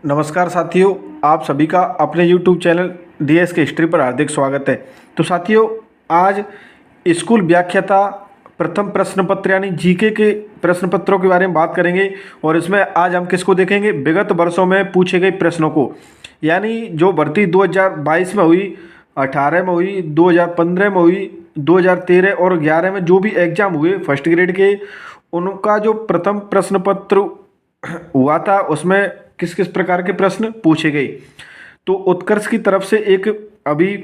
नमस्कार साथियों, आप सभी का अपने YouTube चैनल डीएस के हिस्ट्री पर हार्दिक स्वागत है। तो साथियों, आज स्कूल व्याख्याता प्रथम प्रश्न पत्र यानी जीके के प्रश्न पत्रों के बारे में बात करेंगे। और इसमें आज हम किसको देखेंगे? विगत वर्षों में पूछे गए प्रश्नों को, यानी जो भर्ती 2022 में हुई, 18 में हुई, 2015 में हुई, 2013 और 11 में जो भी एग्जाम हुए फर्स्ट ग्रेड के, उनका जो प्रथम प्रश्न पत्र हुआ था उसमें किस किस प्रकार के प्रश्न पूछे गए। तो उत्कर्ष की तरफ से एक अभी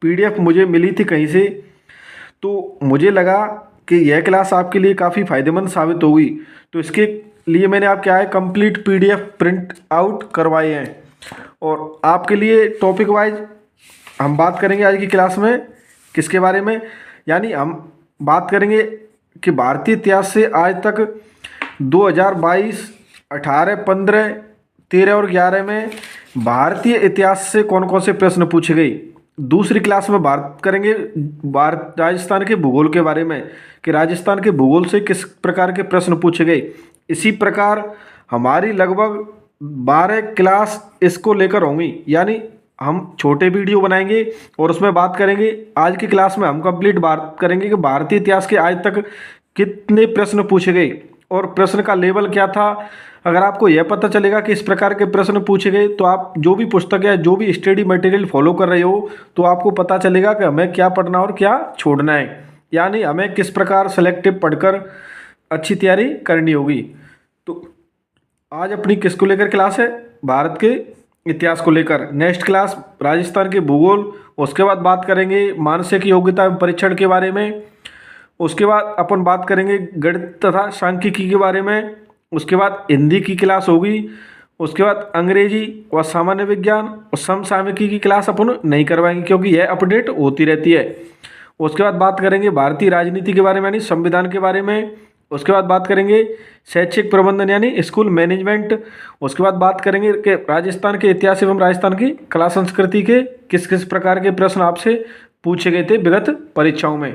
पीडीएफ मुझे मिली थी कहीं से, तो मुझे लगा कि यह क्लास आपके लिए काफ़ी फ़ायदेमंद साबित होगी। तो इसके लिए मैंने आप क्या है कंप्लीट पीडीएफ प्रिंट आउट करवाए हैं। और आपके लिए टॉपिक वाइज हम बात करेंगे आज की क्लास में किसके बारे में, यानी हम बात करेंगे कि भारतीय इतिहास से आज तक 2022, 18, 15, 13 और 11 में भारतीय इतिहास से कौन कौन से प्रश्न पूछे गए। दूसरी क्लास में बात करेंगे राजस्थान के भूगोल के बारे में कि राजस्थान के भूगोल से किस प्रकार के प्रश्न पूछे गए। इसी प्रकार हमारी लगभग 12 क्लास इसको लेकर होंगी, यानी हम छोटे वीडियो बनाएंगे और उसमें बात करेंगे। आज की क्लास में हम कंप्लीट बात करेंगे कि भारतीय इतिहास के आज तक कितने प्रश्न पूछे गए और प्रश्न का लेवल क्या था। अगर आपको यह पता चलेगा कि इस प्रकार के प्रश्न पूछे गए, तो आप जो भी पुस्तक या जो भी स्टडी मटेरियल फॉलो कर रहे हो, तो आपको पता चलेगा कि हमें क्या पढ़ना और क्या छोड़ना है, यानी हमें किस प्रकार सेलेक्टिव पढ़कर अच्छी तैयारी करनी होगी। तो आज अपनी किसको लेकर क्लास है? भारत के इतिहास को लेकर। नेक्स्ट क्लास राजस्थान के भूगोल, उसके बाद बात करेंगे मानसिक योग्यता एवं परीक्षण के बारे में। उसके बाद अपन बात करेंगे गणित तथा सांख्यिकी के बारे में। उसके बाद हिंदी की क्लास होगी। उसके बाद अंग्रेजी और सामान्य विज्ञान और समसामयिकी की क्लास अपन नहीं करवाएंगे क्योंकि यह अपडेट होती रहती है। उसके बाद बात करेंगे भारतीय राजनीति के बारे में यानी संविधान के बारे में। उसके बाद बात करेंगे शैक्षिक प्रबंधन यानी स्कूल मैनेजमेंट। उसके बाद बात करेंगे कि राजस्थान के इतिहास एवं राजस्थान की कला संस्कृति के किस किस प्रकार के प्रश्न आपसे पूछे गए थे विगत परीक्षाओं में।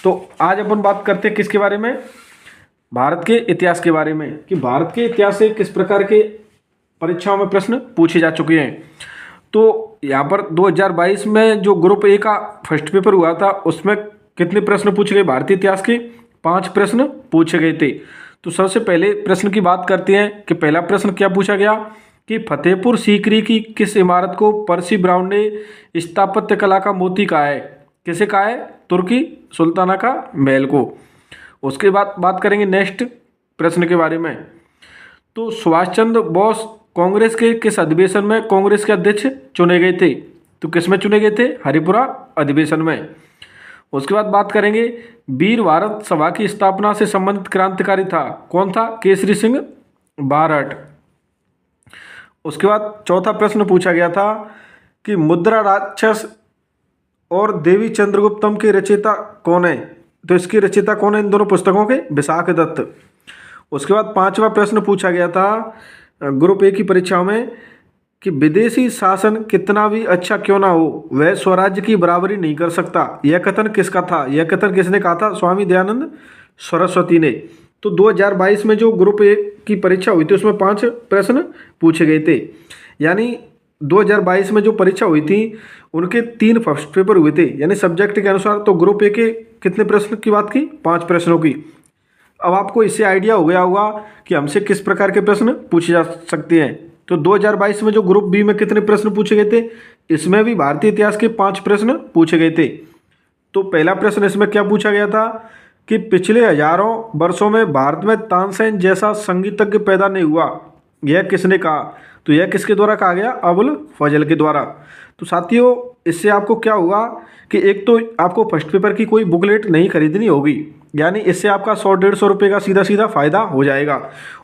तो आज अपन बात करते हैं किसके बारे में? भारत के इतिहास के बारे में कि भारत के इतिहास से किस प्रकार के परीक्षाओं में प्रश्न पूछे जा चुके हैं। तो यहाँ पर 2022 में जो ग्रुप ए का फर्स्ट पेपर हुआ था उसमें कितने प्रश्न पूछे गए? भारतीय इतिहास के 5 प्रश्न पूछे गए थे। तो सबसे पहले प्रश्न की बात करते हैं कि पहला प्रश्न क्या पूछा गया कि फतेहपुर सीकरी की किस इमारत को पर्सी ब्राउन ने स्थापत्य कला का मोती कहा है? किसे कहा है? तुर्की सुल्ताना का महल को। उसके बाद बात करेंगे नेक्स्ट प्रश्न के बारे में। तो सुभाष चंद्र बोस कांग्रेस के किस अधिवेशन में कांग्रेस के अध्यक्ष चुने गए थे? तो किस में चुने गए थे? हरिपुरा अधिवेशन में। उसके बाद बात करेंगे वीर भारत सभा की स्थापना से संबंधित क्रांतिकारी था कौन था? केसरी सिंह बारहट। उसके बाद चौथा प्रश्न पूछा गया था कि मुद्रा राक्षस और देवी चंद्रगुप्तम के रचयिता कौन है? तो इसकी रचयिता कौन है इन दोनों पुस्तकों के? विशाख दत्त। उसके बाद पांचवा प्रश्न पूछा गया था ग्रुप ए की परीक्षाओं में कि विदेशी शासन कितना भी अच्छा क्यों ना हो वह स्वराज्य की बराबरी नहीं कर सकता। यह कथन किसका था? यह कथन किसने कहा था? स्वामी दयानंद सरस्वती ने। तो 2022 में जो ग्रुप ए की परीक्षा हुई थी उसमें 5 प्रश्न पूछे गए थे, यानी 2022 में जो परीक्षा हुई थी उनके 3 फर्स्ट पेपर हुए थे, यानी सब्जेक्ट के अनुसार। तो ग्रुप ए के कितने प्रश्न की बात की? 5 प्रश्नों की। अब आपको इससे आइडिया हो गया होगा कि हमसे किस प्रकार के प्रश्न पूछे जा सकते हैं। तो 2022 में जो ग्रुप बी में कितने प्रश्न पूछे गए थे? इसमें भी भारतीय इतिहास के 5 प्रश्न पूछे गए थे। तो पहला प्रश्न इसमें क्या पूछा गया था कि पिछले हजारों वर्षों में भारत में तानसेन जैसा संगीतज्ञ पैदा नहीं हुआ, यह किसने कहा? तो यह किसके द्वारा कहा गया? अबुल फजल के द्वारा। तो साथियों, इससे आपको क्या होगा कि एक तो आपको फर्स्ट पेपर की कोई बुकलेट नहीं खरीदनी होगी, यानी इससे आपका 100-150 रुपये का सीधा सीधा फ़ायदा हो जाएगा।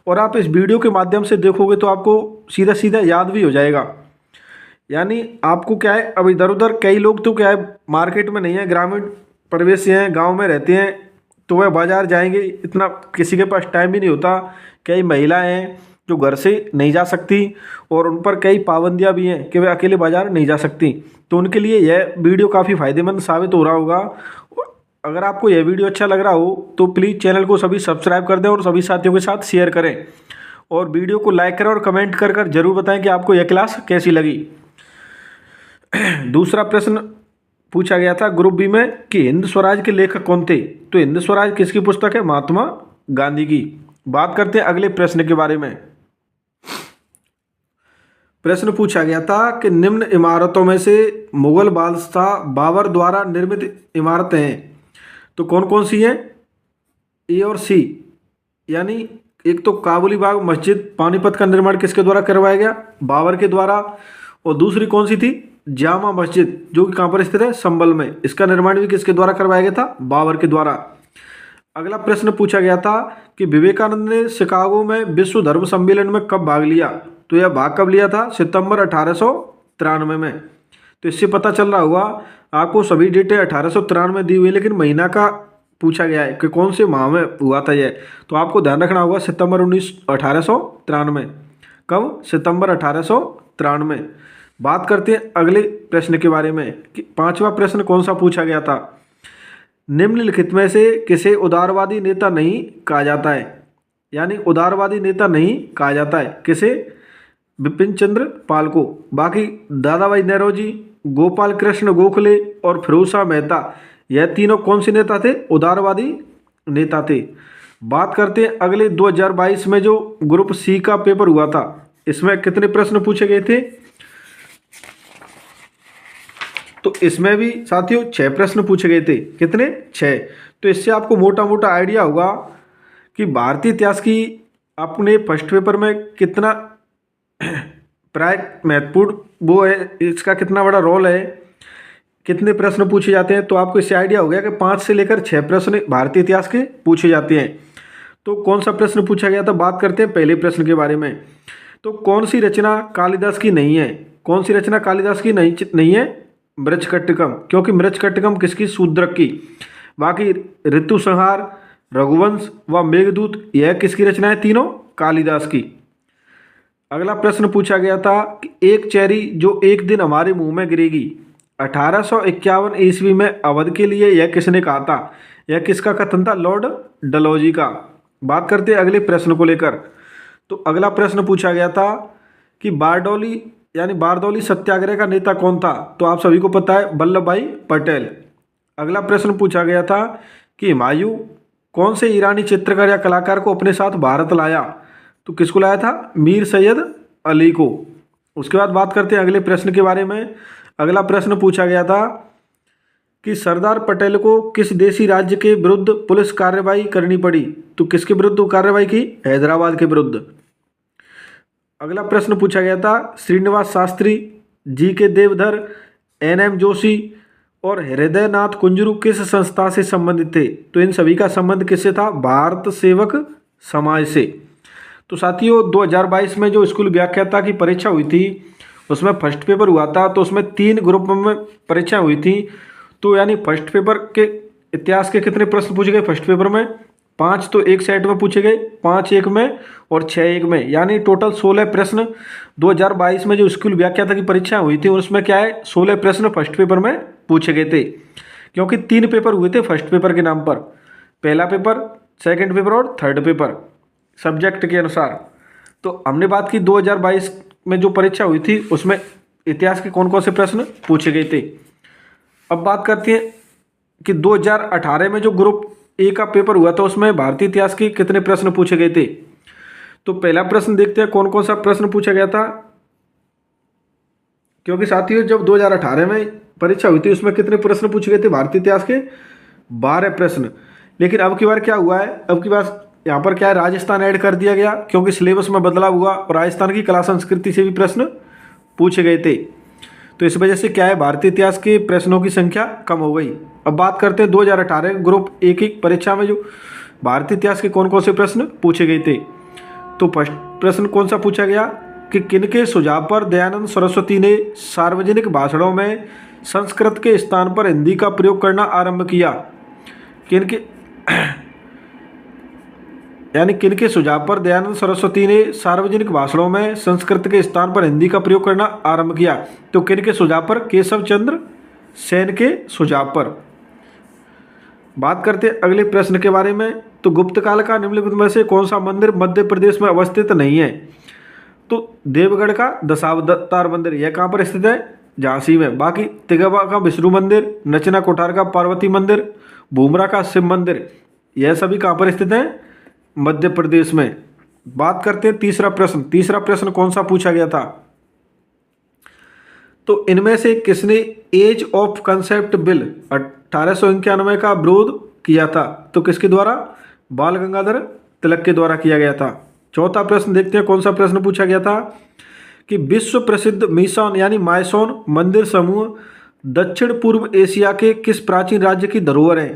और आप इस वीडियो के माध्यम से देखोगे तो आपको सीधा सीधा याद भी हो जाएगा। यानी आपको क्या है, अब इधर उधर कई लोग तो क्या है मार्केट में नहीं है, ग्रामीण परिवेश से हैं, गाँव में रहते हैं, तो वह बाज़ार जाएंगे, इतना किसी के पास टाइम भी नहीं होता। कई महिलाएँ हैं जो घर से नहीं जा सकती और उन पर कई पाबंदियां भी हैं कि वे अकेले बाज़ार नहीं जा सकती। तो उनके लिए यह वीडियो काफ़ी फ़ायदेमंद साबित हो रहा होगा। अगर आपको यह वीडियो अच्छा लग रहा हो तो प्लीज़ चैनल को सभी सब्सक्राइब कर दें और सभी साथियों के साथ शेयर करें। और वीडियो को लाइक करें और कमेंट कर कर जरूर बताएं कि आपको यह क्लास कैसी लगी। दूसरा प्रश्न पूछा गया था ग्रुप बी में कि हिंद स्वराज के लेखक कौन थे। तो हिंद स्वराज किसकी पुस्तक है? महात्मा गांधी की। बात करते हैं अगले प्रश्न के बारे में। प्रश्न पूछा गया था कि निम्न इमारतों में से मुगल बादशाह बाबर द्वारा निर्मित इमारतें हैं तो कौन कौन सी हैं? ए और सी, यानी एक तो काबुली बाग मस्जिद पानीपत का निर्माण किसके द्वारा करवाया गया? बाबर के द्वारा। और दूसरी कौन सी थी? जामा मस्जिद, जो कि कहाँ पर स्थित है? संभल में। इसका निर्माण भी किसके द्वारा करवाया गया था? बाबर के द्वारा। अगला प्रश्न पूछा गया था कि विवेकानंद ने शिकागो में विश्व धर्म सम्मेलन में कब भाग लिया? तो यह भाग कब लिया था? सितंबर 1893 में। तो इससे पता चल रहा होगा आपको सभी डेटें 1893 दी हुई है, लेकिन महीना का पूछा गया है कि कौन से माह में हुआ था यह। तो आपको ध्यान रखना होगा सितंबर 1893। कब? सितंबर 1893। बात करते हैं अगले प्रश्न के बारे में कि पांचवा प्रश्न कौन सा पूछा गया था? निम्नलिखित में से किसे उदारवादी नेता नहीं कहा जाता है? यानी उदारवादी नेता नहीं कहा जाता है किसे? बिपिन चंद्र पाल को। बाकी दादा भाई नौरोजी, गोपाल कृष्ण गोखले और फिरोज शाह मेहता, यह तीनों कौन से नेता थे? उदारवादी नेता थे। बात करते हैं अगले 2022 में जो ग्रुप सी का पेपर हुआ था, इसमें कितने प्रश्न पूछे गए थे? तो इसमें भी साथियों 6 प्रश्न पूछे गए थे। कितने? 6। तो इससे आपको मोटा मोटा आइडिया होगा कि भारतीय इतिहास की अपने फर्स्ट पेपर में कितना प्राय महत्वपूर्ण वो है, इसका कितना बड़ा रोल है, कितने प्रश्न पूछे जाते हैं। तो आपको इससे आइडिया हो गया कि 5 से लेकर 6 प्रश्न भारतीय इतिहास के पूछे जाते हैं। तो कौन सा प्रश्न पूछा गया था? बात करते हैं पहले प्रश्न के बारे में। तो कौन सी रचना कालिदास की नहीं है? कौन सी रचना कालिदास की नहीं है? मृच्छकटिकम, क्योंकि मृच्छकटिकम किसकी? शूद्रक की। बाकी ऋतु संहार, रघुवंश व मेघदूत, यह किसकी रचना है? तीनों कालिदास की। अगला प्रश्न पूछा गया था कि एक चेरी जो एक दिन हमारे मुंह में गिरेगी, 1851 ईस्वी में अवध के लिए यह किसने कहा था? यह किसका कथन था? लॉर्ड डलहौजी का। बात करते हैं अगले प्रश्न को लेकर। तो अगला प्रश्न पूछा गया था कि बारदौली सत्याग्रह का नेता कौन था? तो आप सभी को पता है, वल्लभ भाई पटेल। अगला प्रश्न पूछा गया था कि हुमायूं कौन से ईरानी चित्रकार या कलाकार को अपने साथ भारत लाया? तो किसको लाया था? मीर सैयद अली को। उसके बाद बात करते हैं अगले प्रश्न के बारे में। अगला प्रश्न पूछा गया था कि सरदार पटेल को किस देशी राज्य के विरुद्ध पुलिस कार्रवाई करनी पड़ी? तो किसके विरुद्ध कार्रवाई की? हैदराबाद के विरुद्ध। अगला प्रश्न पूछा गया था श्रीनिवास शास्त्री, जी के देवधर, NM जोशी और हृदयनाथ कुंजरू किस संस्था से संबंधित थे? तो इन सभी का संबंध किससे था? भारत सेवक समाज से। तो साथियों 2022 में जो स्कूल व्याख्याता की परीक्षा हुई थी उसमें फर्स्ट पेपर हुआ था, तो उसमें 3 ग्रुप में परीक्षा हुई थी। तो यानी फर्स्ट पेपर के इतिहास के कितने प्रश्न पूछे गए? फर्स्ट पेपर में 5 तो एक सेट में पूछे गए, 5 एक में और 6 एक में, यानी टोटल 16 प्रश्न 2022 में जो स्कूल व्याख्याता की परीक्षा हुई थी उसमें क्या है? 16 प्रश्न फर्स्ट पेपर में पूछे गए थे, क्योंकि 3 पेपर हुए थे फर्स्ट पेपर के नाम पर। पहला पेपर, सेकंड पेपर और थर्ड पेपर सब्जेक्ट के अनुसार। तो हमने बात की 2022 में जो परीक्षा हुई थी उसमें इतिहास के कौन कौन से प्रश्न पूछे गए थे। अब बात करते हैं कि 2018 में जो ग्रुप ए का पेपर हुआ था उसमें भारतीय इतिहास के कितने प्रश्न पूछे गए थे। तो पहला प्रश्न देखते हैं कौन कौन सा प्रश्न पूछा गया था, क्योंकि साथियों जब 2018 में परीक्षा हुई थी उसमें कितने प्रश्न पूछे गए थे? भारतीय इतिहास के 12 प्रश्न। लेकिन अब की बार क्या हुआ है? अब की बार यहाँ पर क्या है? राजस्थान ऐड कर दिया गया, क्योंकि सिलेबस में बदलाव हुआ और राजस्थान की कला संस्कृति से भी प्रश्न पूछे गए थे। तो इस वजह से क्या है? भारतीय इतिहास के प्रश्नों की संख्या कम हो गई। अब बात करते हैं 2018 ग्रुप ए की परीक्षा में जो भारतीय इतिहास के कौन कौन से प्रश्न पूछे गए थे। तो फर्स्ट प्रश्न कौन सा पूछा गया कि किनके सुझाव पर दयानंद सरस्वती ने सार्वजनिक भाषणों में संस्कृत के स्थान पर हिंदी का प्रयोग करना आरंभ किया? किनके सुझाव पर दयानंद सरस्वती ने सार्वजनिक भाषणों में संस्कृत के स्थान पर हिंदी का प्रयोग करना आरंभ किया? तो किनके सुझाव पर? केशव चंद्र सेन के सुझाव पर। बात करते हैं अगले प्रश्न के बारे में तो गुप्त काल का निम्नलिखित में से कौन सा मंदिर मध्य प्रदेश में अवस्थित नहीं है? तो देवगढ़ का दशावतार मंदिर यह कहाँ पर स्थित है? झांसी में। बाकी तिगवा का विष्णु मंदिर, नचना कोठार का पार्वती मंदिर, भूमरा का शिव मंदिर, यह सभी कहाँ पर स्थित हैं? मध्य प्रदेश में। बात करते हैं तीसरा प्रश्न। तीसरा प्रश्न कौन सा पूछा गया था? तो इनमें से किसने एज ऑफ कंसेप्ट बिल 1891 का विरोध किया था? तो किसके द्वारा? बाल गंगाधर तिलक के द्वारा किया गया था। चौथा प्रश्न देखते हैं कौन सा प्रश्न पूछा गया था कि विश्व प्रसिद्ध मीसॉन यानी मायसोन मंदिर समूह दक्षिण पूर्व एशिया के किस प्राचीन राज्य की धरोहर है?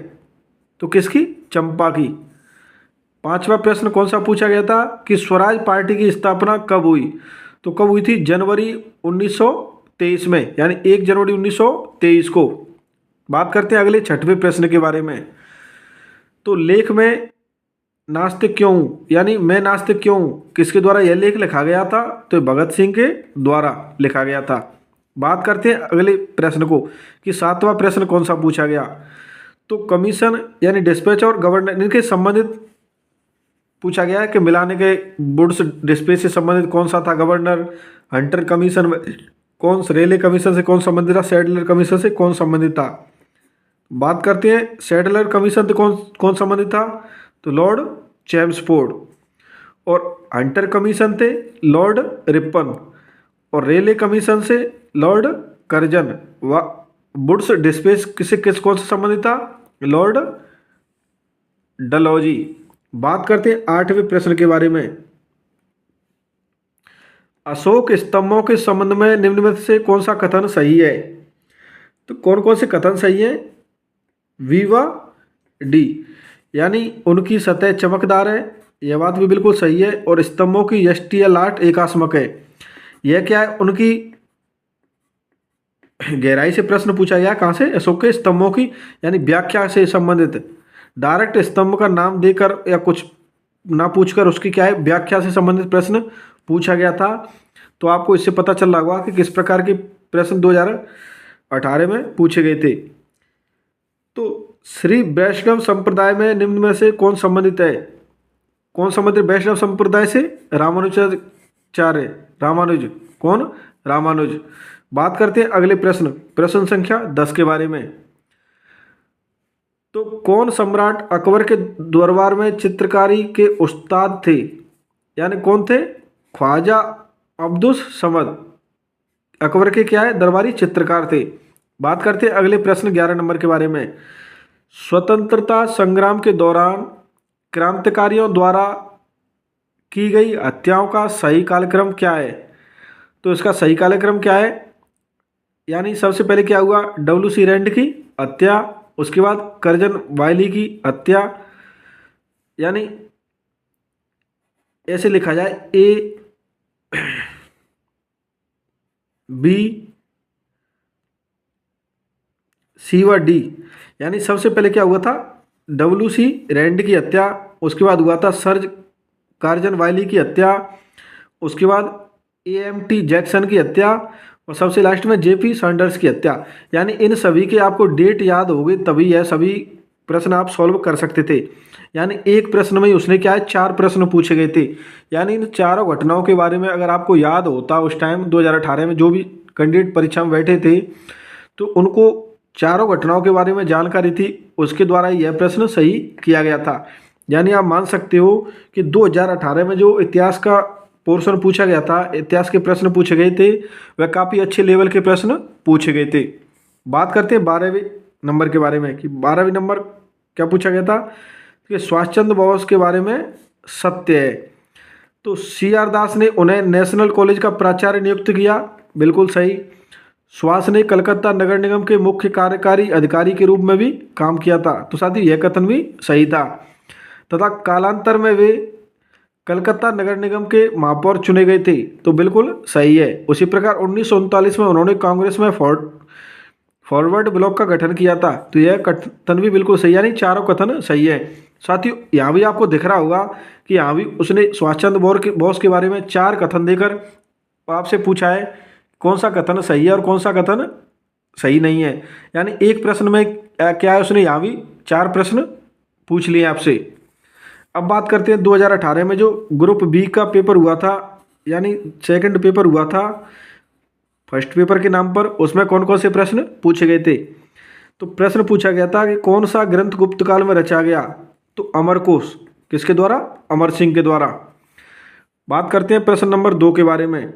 तो किसकी? चंपा की। पांचवा प्रश्न कौन सा पूछा गया था कि स्वराज पार्टी की स्थापना कब हुई? तो कब हुई थी? जनवरी 1923 में, यानी 1 जनवरी 1923 को। बात करते हैं अगले छठवें प्रश्न के बारे में। तो लेख में नास्तिक क्यों हूं, यानी मैं नास्तिक क्यों हूं, किसके द्वारा यह लेख लिखा गया था? तो भगत सिंह के द्वारा लिखा गया था। बात करते हैं अगले प्रश्न को कि सातवां प्रश्न कौन सा पूछा गया? तो कमीशन यानी डिस्पैच और गवर्नर इनके संबंधित पूछा गया है कि मिलाने के वुड्स डिस्पैच से संबंधित कौन सा था? गवर्नर, हंटर कमीशन कौन, रेले कमीशन से कौन संबंधित था? सैडलर कमीशन से कौन संबंधित था? बात करते हैं सैडलर कमीशन से कौन संबंधित था? तो लॉर्ड चैम्सफोर्ड। और हंटर कमीशन थे लॉर्ड रिपन, और रेले कमीशन से लॉर्ड कर्जन। वुड्स डिस्पैच कौन से संबंधित था? लॉर्ड डलहौजी। बात करते हैं आठवें प्रश्न के बारे में। अशोक स्तंभों के संबंध में निम्न में से कौन सा कथन सही है? तो कौन कौन से कथन सही है? वी व डी, यानी उनकी सतह चमकदार है, यह बात भी बिल्कुल सही है। और स्तंभों की यष्टि या लाट एकास्मक है, यह क्या है? उनकी गहराई से प्रश्न पूछा गया। कहाँ से? अशोक के स्तंभों की यानी व्याख्या से संबंधित। डायरेक्ट स्तंभ का नाम देकर या कुछ ना पूछकर उसकी क्या है? व्याख्या से संबंधित प्रश्न पूछा गया था। तो आपको इससे पता चल रहा होगा कि किस प्रकार के प्रश्न 2018 में पूछे गए थे। तो श्री वैष्णव संप्रदाय में निम्न में से कौन संबंधित है? कौन संबंधित वैष्णव संप्रदाय से? रामानुजाचार्य। रामानुज। कौन? रामानुज। बात करते हैं अगले प्रश्न संख्या 10 के बारे में। तो कौन सम्राट अकबर के दरबार में चित्रकारी के उस्ताद थे? यानी कौन थे? ख्वाजा अब्दुस समद अकबर के क्या है? दरबारी चित्रकार थे। बात करते हैं अगले प्रश्न 11 नंबर के बारे में। स्वतंत्रता संग्राम के दौरान क्रांतिकारियों द्वारा की गई हत्याओं का सही कालक्रम क्या है? तो इसका सही कालक्रम क्या है? यानी सबसे पहले क्या हुआ? WC रैंड की हत्या, उसके बाद कर्जन वायली की हत्या, यानी ऐसे लिखा जाए A B C व D। यानी सबसे पहले क्या हुआ था? WC रैंड की हत्या, उसके बाद हुआ था सर कार्जन वायली की हत्या, उसके बाद AMT जैक्सन की हत्या, और सबसे लास्ट में JP सैंडर्स की हत्या। यानी इन सभी के आपको डेट याद हो गई तभी यह सभी प्रश्न आप सॉल्व कर सकते थे। यानी एक प्रश्न में ही उसने क्या है? 4 प्रश्न पूछे गए थे। यानी इन चारों घटनाओं के बारे में अगर आपको याद होता उस टाइम 2018 में जो भी कैंडिडेट परीक्षा में बैठे थे तो उनको चारों घटनाओं के बारे में जानकारी थी, उसके द्वारा यह प्रश्न सही किया गया था। यानी आप मान सकते हो कि 2018 में जो इतिहास का पोर्शन पूछा गया था, इतिहास के प्रश्न पूछे गए थे, वह काफ़ी अच्छे लेवल के प्रश्न पूछे गए थे। बात करते हैं 12वें नंबर के बारे में कि 12वें नंबर क्या पूछा गया था कि सुभाष चंद्र बोस के बारे में सत्य है। तो CR दास ने उन्हें नेशनल कॉलेज का प्राचार्य नियुक्त किया, बिल्कुल सही। सुभाष ने कलकत्ता नगर निगम के मुख्य कार्यकारी अधिकारी के रूप में भी काम किया था, तो साथ ही यह कथन भी सही था। तथा कालांतर में वे कलकत्ता नगर निगम के महापौर चुने गए थे, तो बिल्कुल सही है। उसी प्रकार 1939 में उन्होंने कांग्रेस में फॉरवर्ड ब्लॉक का गठन किया था, तो यह कथन भी बिल्कुल सही, यानी चारों कथन सही है। साथियों यहाँ भी आपको दिख रहा होगा कि यहाँ भी उसने सुभाष चंद्र बोस के बारे में 4 कथन देकर आपसे पूछा है कौन सा कथन सही है और कौन सा कथन सही नहीं है। यानी एक प्रश्न में क्या है, उसने यहाँ भी 4 प्रश्न पूछ लिए आपसे। अब बात करते हैं 2018 में जो ग्रुप बी का पेपर हुआ था, यानी सेकंड पेपर हुआ था फर्स्ट पेपर के नाम पर, उसमें कौन कौन से प्रश्न पूछे गए थे। तो प्रश्न पूछा गया था कि कौन सा ग्रंथ गुप्त काल में रचा गया। तो अमरकोश, किसके द्वारा? अमर सिंह के द्वारा। बात करते हैं प्रश्न नंबर 2 के बारे में।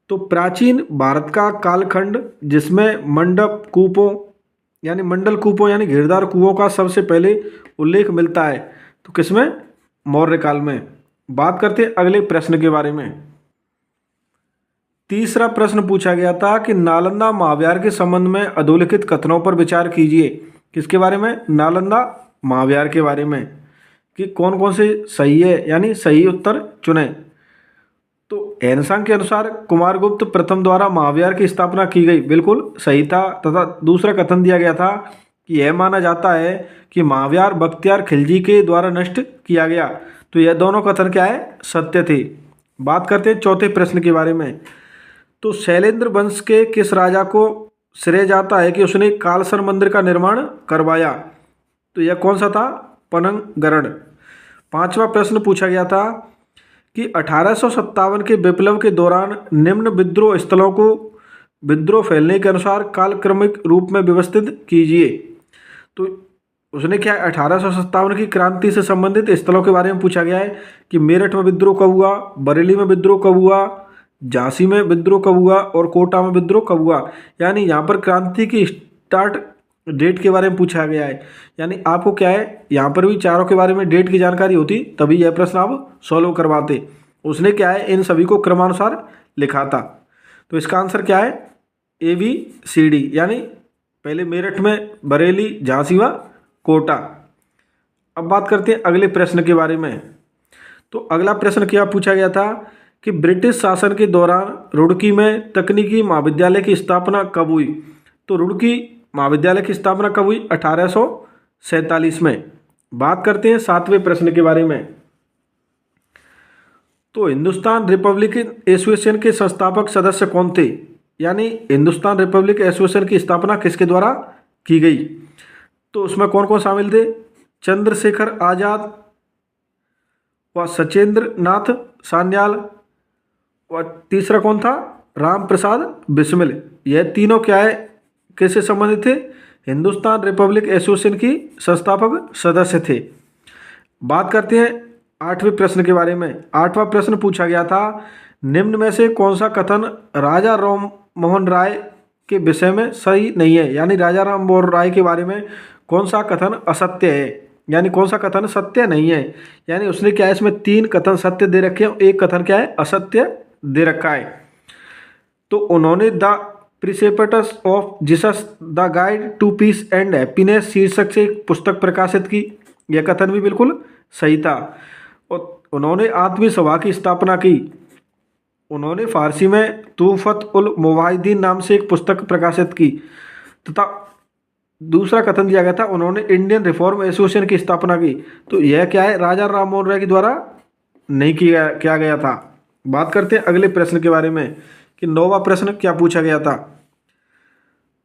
तो प्राचीन भारत का कालखंड जिसमें मंडप कूपों यानी मंडल कूपों यानी घेरदार कुओं का सबसे पहले उल्लेख मिलता है, तो किसमें? मौर्य काल में। बात करते हैं अगले प्रश्न के बारे में। तीसरा प्रश्न पूछा गया था कि नालंदा महाविहार के संबंध में अधोलिखित कथनों पर विचार कीजिए। किसके बारे में? नालंदा महाविहार के बारे में, कि कौन कौन से सही है, यानी सही उत्तर चुने। तो एनसांग के अनुसार कुमारगुप्त प्रथम द्वारा महाविहार की स्थापना की गई, बिल्कुल सही था। तथा दूसरा कथन दिया गया था कि यह माना जाता है कि महाविहार बख्तियार खिलजी के द्वारा नष्ट किया गया। तो यह दोनों कथन क्या है? सत्य थे। बात करते हैं चौथे प्रश्न के बारे में। तो शैलेंद्र वंश के किस राजा को श्रेय जाता है कि उसने कालसर मंदिर का निर्माण करवाया। तो यह कौन सा था? पनंगगरण। पांचवा प्रश्न पूछा गया था कि 1857 के विप्लव के दौरान निम्न विद्रोह स्थलों को विद्रोह फैलने के अनुसार कालक्रमिक रूप में व्यवस्थित कीजिए। तो उसने क्या 1857 की क्रांति से संबंधित स्थलों के बारे में पूछा गया है कि मेरठ में विद्रोह कब हुआ, बरेली में विद्रोह कब हुआ, झांसी में विद्रोह कब हुआ और कोटा में विद्रोह कब हुआ। यानी यहाँ पर क्रांति की स्टार्ट डेट के बारे में पूछा गया है। यानी आपको क्या है, यहाँ पर भी चारों के बारे में डेट की जानकारी होती तभी यह प्रश्न आप सॉल्व करवाते। उसने क्या है, इन सभी को क्रमानुसार लिखा था। तो इसका आंसर क्या है? ABCD, यानी पहले मेरठ में, बरेली, झांसी व कोटा। अब बात करते हैं अगले प्रश्न के बारे में। तो अगला प्रश्न क्या पूछा गया था कि ब्रिटिश शासन के दौरान रुड़की में तकनीकी महाविद्यालय की स्थापना कब हुई। तो रुड़की महाविद्यालय की स्थापना कब हुई? 1847 में। बात करते हैं 7वें प्रश्न के बारे में। तो हिंदुस्तान रिपब्लिकन एसोसिएशन के संस्थापक सदस्य कौन थे, यानी हिंदुस्तान रिपब्लिक एसोसिएशन की स्थापना किसके द्वारा की गई। तो उसमें कौन कौन शामिल थे? चंद्रशेखर आजाद व सचेंद्र नाथ सान्याल, और तीसरा कौन था? राम प्रसाद बिस्मिल। यह तीनों क्या है, किससे संबंधित थे? हिंदुस्तान रिपब्लिक एसोसिएशन की संस्थापक सदस्य थे। बात करते हैं 8वें प्रश्न के बारे में। 8वां प्रश्न पूछा गया था निम्न में से कौन सा कथन राजा राम मोहन राय के विषय में सही नहीं है, यानी राजा राम मोहन राय के बारे में कौन सा कथन असत्य है, यानी कौन सा कथन सत्य नहीं है। यानी उसने क्या है, इसमें 3 कथन सत्य दे रखे हैं, एक कथन क्या है, असत्य दे रखा है। तो उन्होंने the precepts of Jesus the guide to peace and happiness शीर्षक से एक पुस्तक प्रकाशित की, यह कथन भी बिल्कुल सही था। और उन्होंने आत्मीय सभा की स्थापना की। उन्होंने फारसी में तूफत उल मुवाहिदीन नाम से एक पुस्तक प्रकाशित की। तथा दूसरा कथन दिया गया था उन्होंने इंडियन रिफॉर्म एसोसिएशन की स्थापना की। तो यह क्या है, राजा राम मोहन राय के द्वारा नहीं किया गया था। बात करते हैं अगले प्रश्न के बारे में कि 9वां प्रश्न क्या पूछा गया था।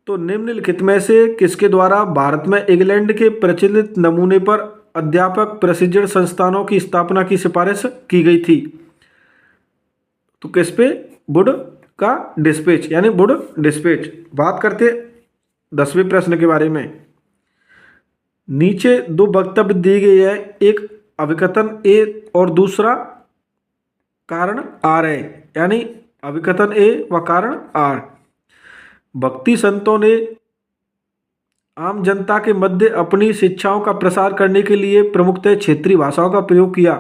तो निम्नलिखित में से किसके द्वारा भारत में इंग्लैंड के प्रचलित नमूने पर अध्यापक प्रशिक्षण संस्थानों की स्थापना की सिफारिश की गई थी। तो किस पे? वुड का डिस्पैच, यानी वुड डिस्पैच। बात करते 10वें प्रश्न के बारे में। नीचे 2 वक्तव्य दिए गए हैं, एक अभिकथन ए और दूसरा कारण आर है, यानी अभिकथन ए व कारण आर। भक्ति संतों ने आम जनता के मध्य अपनी शिक्षाओं का प्रसार करने के लिए प्रमुखतः क्षेत्रीय भाषाओं का प्रयोग किया,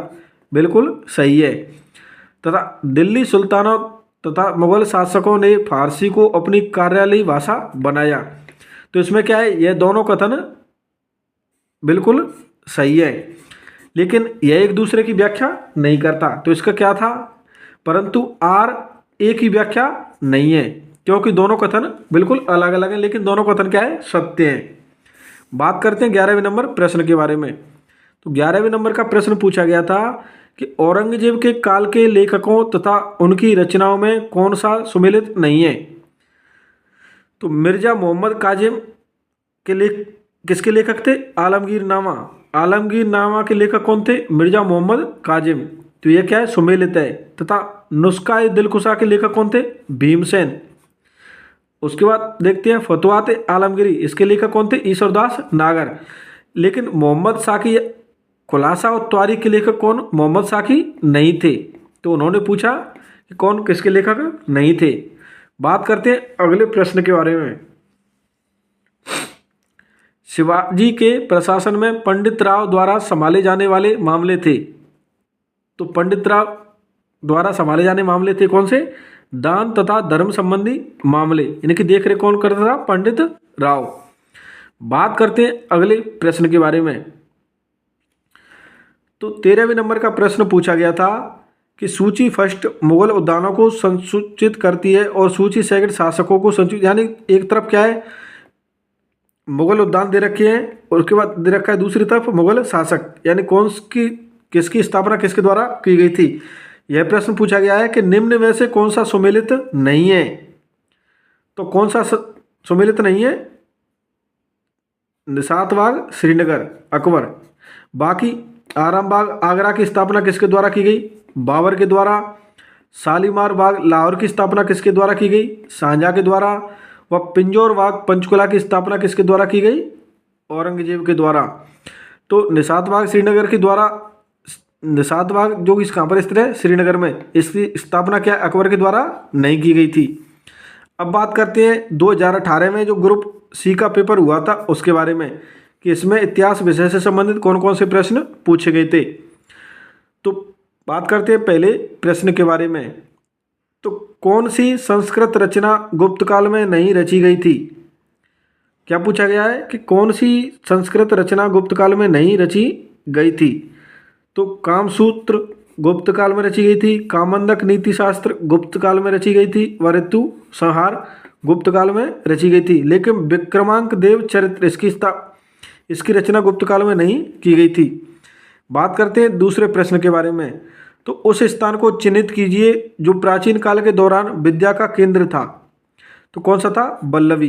बिल्कुल सही है। तथा दिल्ली सुल्तानों तथा मुगल शासकों ने फारसी को अपनी कार्यालयी भाषा बनाया। तो इसमें क्या है, यह दोनों कथन बिल्कुल सही है, लेकिन यह एक दूसरे की व्याख्या नहीं करता। तो इसका क्या था, परंतु आर ए की व्याख्या नहीं है, क्योंकि दोनों कथन बिल्कुल अलग अलग हैं, लेकिन दोनों कथन क्या है, सत्य हैं। बात करते हैं 11वें नंबर प्रश्न के बारे में। तो 11वें नंबर का प्रश्न पूछा गया था कि औरंगजेब के काल के लेखकों तथा उनकी रचनाओं में कौन सा सुमेलित नहीं है। तो मिर्जा मोहम्मद काजिम के किसके लेखक थे? आलमगीर नामा। आलमगीर नामा के लेखक कौन थे? मिर्जा मोहम्मद काजिम। तो ये क्या है? सुमेलित है। तथा नुस्खा दिलकुशा के लेखक कौन थे? भीमसेन। उसके बाद देखते हैं फतवात आलमगीरी, इसके लेखक कौन थे? ईश्वरदास नागर। लेकिन मोहम्मद साकी खुलासा और तारीख के लेखक कौन? मोहम्मद साकी नहीं थे। तो उन्होंने पूछा कि कौन किसके लेखक नहीं थे। बात करते हैं अगले प्रश्न के बारे में। शिवाजी के प्रशासन में पंडित राव द्वारा संभाले जाने वाले मामले थे। तो पंडित राव द्वारा संभाले जाने मामले थे कौन से? दान तथा धर्म संबंधी मामले, इनकी देखरेख कौन करता था? पंडित राव। बात करते हैं अगले प्रश्न के बारे में। तो 13वें नंबर का प्रश्न पूछा गया था कि सूची फर्स्ट मुगल उद्यानों को संसूचित करती है और सूची सेकंड शासकों को संसूचित, यानी एक तरफ क्या है? मुगल उद्यान दे रखे हैं और उसके बाद दे रखा है दूसरी तरफ मुगल शासक, यानी कौन की किसकी स्थापना किसके द्वारा की गई थी। यह प्रश्न पूछा गया है कि निम्न में से कौन सा सुमेलित नहीं है। तो कौन सा सुमेलित नहीं है? निशात बाग श्रीनगर अकबर। बाकी आरामबाग आगरा की स्थापना किसके द्वारा की गई? बाबर के द्वारा। शालीमार बाग लाहौर की स्थापना किसके द्वारा की गई? शाहजहां के द्वारा। व पिंजौर बाग पंचकुला की स्थापना किसके द्वारा की गई? औरंगजेब के द्वारा। तो निशात बाग श्रीनगर के द्वारा, निशात बाग जो इस कहाँ पर स्थित है? श्रीनगर में। इसकी स्थापना क्या अकबर के द्वारा नहीं की गई थी। अब बात करते हैं 2018 में जो ग्रुप सी का पेपर हुआ था उसके बारे में, कि इसमें इतिहास विषय से संबंधित कौन कौन से प्रश्न पूछे गए थे। तो बात करते हैं पहले प्रश्न के बारे में। तो कौन सी संस्कृत रचना गुप्त काल में नहीं रची गई थी? क्या पूछा गया है कि कौन सी संस्कृत रचना गुप्त काल में नहीं रची गई थी? तो कामसूत्र गुप्त काल में रची गई थी, कामंदक नीति शास्त्र गुप्त काल में रची गई थी, व ऋतु संहार गुप्त काल में रची गई थी। लेकिन विक्रमांक देव चरित्र इसकी रचना गुप्त काल में नहीं की गई थी। बात करते हैं दूसरे प्रश्न के बारे में। तो उस स्थान को चिन्हित कीजिए जो प्राचीन काल के दौरान विद्या का केंद्र था। तो कौन सा था? बल्लवी।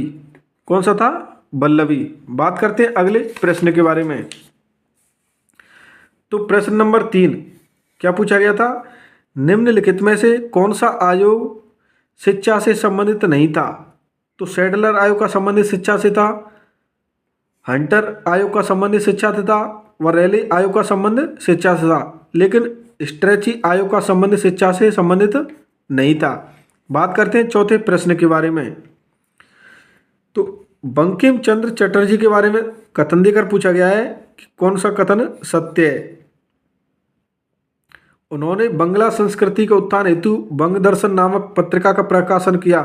कौन सा था? बल्लवी। बात करते हैं अगले प्रश्न के बारे में। तो प्रश्न नंबर 3 क्या पूछा गया था? निम्नलिखित में से कौन सा आयोग शिक्षा से संबंधित नहीं था? तो सैडलर आयोग का संबंधित शिक्षा से था, हंटर आयोग का संबंधित शिक्षा से था, व रैली आयोग का संबंध शिक्षा से था। लेकिन स्ट्रेची आयोग का संबंध शिक्षा से संबंधित नहीं था। बात करते हैं चौथे प्रश्न के बारे में। तो बंकिम चंद्र चटर्जी के बारे में कथन देकर पूछा गया है कि कौन सा कथन सत्य है। उन्होंने बंगला संस्कृति के उत्थान हेतु बंग दर्शन नामक पत्रिका का प्रकाशन किया।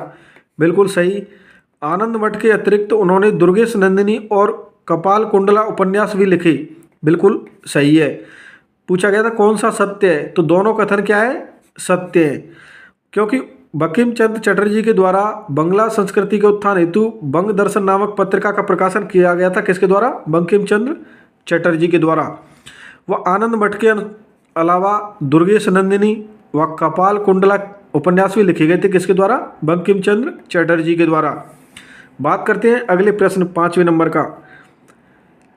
बिल्कुल सही। आनंद मठ के अतिरिक्त उन्होंने दुर्गेश नंदिनी और कपाल कुंडला उपन्यास भी लिखे। बिल्कुल सही है। पूछा गया था कौन सा सत्य है? तो दोनों कथन क्या है? सत्य है। क्योंकि बंकिम चंद्र चटर्जी के द्वारा बंगला संस्कृति के उत्थान हेतु बंग दर्शन नामक पत्रिका का प्रकाशन किया गया था। किसके द्वारा? बंकिम चंद्र चटर्जी के द्वारा। वह आनंद मठ के अलावा दुर्गेश नंदिनी व कपाल कुंडला उपन्यास भी लिखे गए थे। किसके द्वारा? बंकिम चंद्र चटर्जी के द्वारा। बात करते हैं अगले प्रश्न 5वें नंबर का।